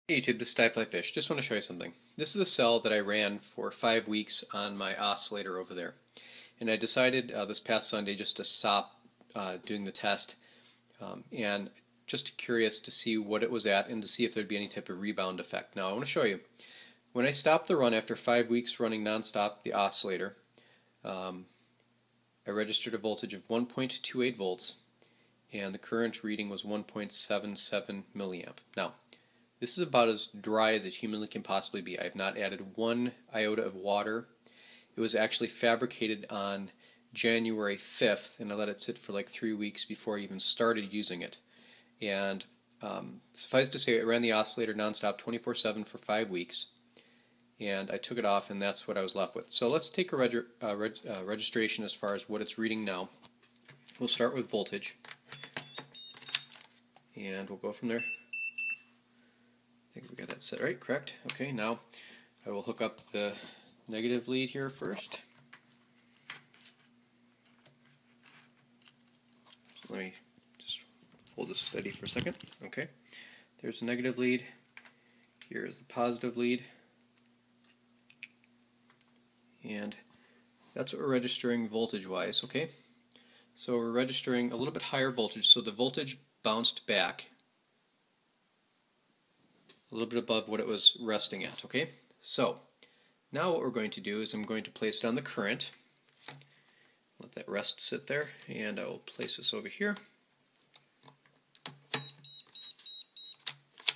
Hey YouTube, this is Fish. Just want to show you something. This is a cell that I ran for 5 weeks on my oscillator over there. And I decided this past Sunday just to stop doing the test and just curious to see what it was at and to see if there'd be any type of rebound effect. Now I want to show you. When I stopped the run after 5 weeks running nonstop the oscillator, I registered a voltage of 1.28 volts and the current reading was 1.77 milliamp. Now, this is about as dry as it humanly can possibly be. I have not added one iota of water. It was actually fabricated on January 5th, and I let it sit for like 3 weeks before I even started using it. And suffice to say, I ran the oscillator nonstop 24/7 for 5 weeks, and I took it off, and that's what I was left with. So let's take a registration as far as what it's reading now. We'll start with voltage, and we'll go from there. I think we got that set right, correct? Okay, now I will hook up the negative lead here first. So let me just hold this steady for a second. Okay, there's the negative lead. Here is the positive lead. And that's what we're registering voltage-wise, okay? So we're registering a little bit higher voltage, so the voltage bounced back a little bit above what it was resting at, okay? So now what we're going to do is I'm going to place it on the current. Let that rest sit there, and I will place this over here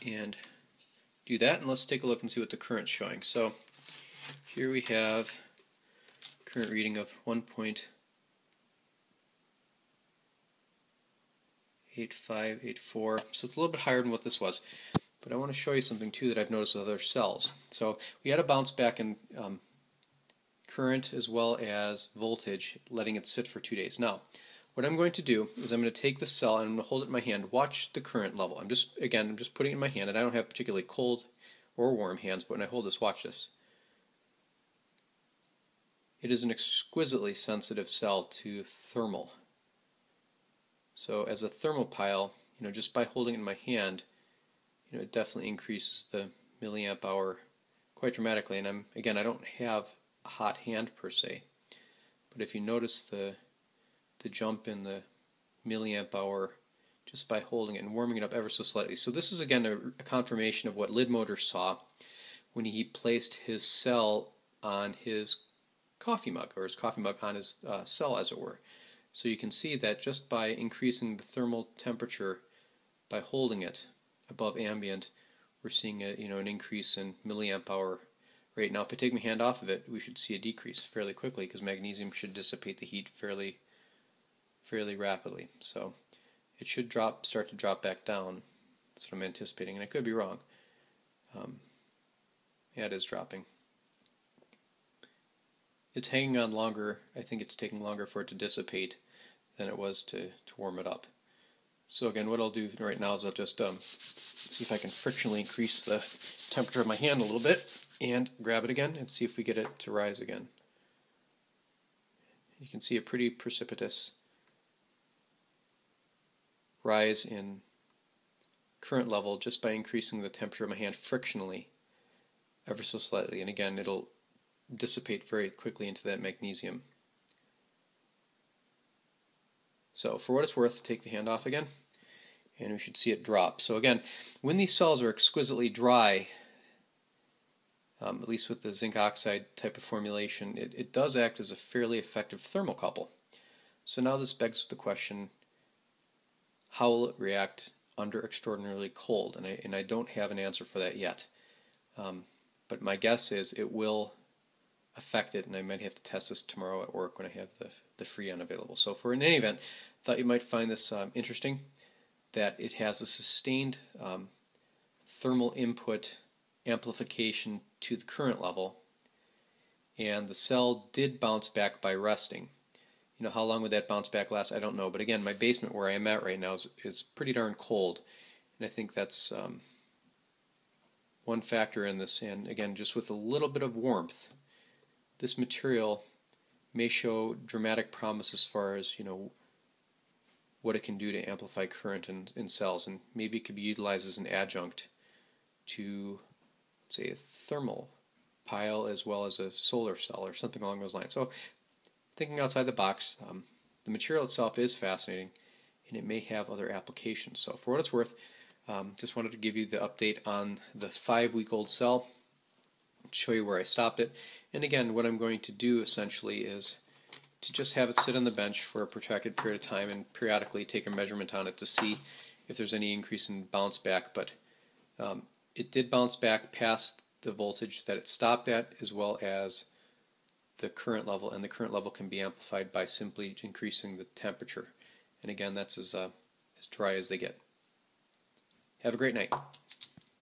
and do that, and let's take a look and see what the current's showing. So here we have current reading of 1.8584, so it's a little bit higher than what this was. But I want to show you something too that I've noticed with other cells. So we had a bounce back in current as well as voltage, letting it sit for 2 days. Now, what I'm going to do is I'm going to take the cell and I'm going to hold it in my hand. Watch the current level. I'm just putting it in my hand, and I don't have particularly cold or warm hands, but when I hold this, watch this. It is an exquisitely sensitive cell to thermal. So as a thermopile, just by holding it in my hand, it definitely increases the milliamp hour quite dramatically. And I don't have a hot hand per se, but if you notice the jump in the milliamp hour just by holding it and warming it up ever so slightly. So this is again a confirmation of what Lidmotor saw when he placed his cell on his coffee mug, or his coffee mug on his cell, as it were. So you can see that just by increasing the thermal temperature by holding it above ambient, we're seeing an increase in milliamp hour rate. Now if I take my hand off of it, we should see a decrease fairly quickly, because magnesium should dissipate the heat fairly rapidly. So it should start to drop back down. That's what I'm anticipating, and I could be wrong. Yeah, it is dropping. It's hanging on longer. I think it's taking longer for it to dissipate than it was to warm it up. So again, what I'll do right now is I'll just see if I can frictionally increase the temperature of my hand a little bit and grab it again and see if we get it to rise again. You can see a pretty precipitous rise in current level just by increasing the temperature of my hand frictionally ever so slightly, and again it'll dissipate very quickly into that magnesium. So for what it's worth, take the hand off again, and we should see it drop. So again, when these cells are exquisitely dry, at least with the zinc oxide type of formulation, it does act as a fairly effective thermocouple. So now this begs the question, how will it react under extraordinarily cold? And I don't have an answer for that yet. But my guess is it will affect it, and I might have to test this tomorrow at work when I have the Freon available. So in any event, thought you might find this interesting, that it has a sustained thermal input amplification to the current level, and the cell did bounce back by resting. How long would that bounce back last? I don't know, but again, my basement where I am at right now is pretty darn cold, and I think that's one factor in this. And again, just with a little bit of warmth, this material may show dramatic promise as far as what it can do to amplify current in cells, and maybe it could be utilized as an adjunct to, say, a thermal pile as well as a solar cell or something along those lines. So thinking outside the box, the material itself is fascinating and it may have other applications. So for what it's worth, just wanted to give you the update on the 5-week-old cell, show you where I stopped it. And again, what I'm going to do essentially is to just have it sit on the bench for a protracted period of time and periodically take a measurement on it to see if there's any increase in bounce back. But it did bounce back past the voltage that it stopped at, as well as the current level, and the current level can be amplified by simply increasing the temperature. And again, that's as dry as they get. Have a great night.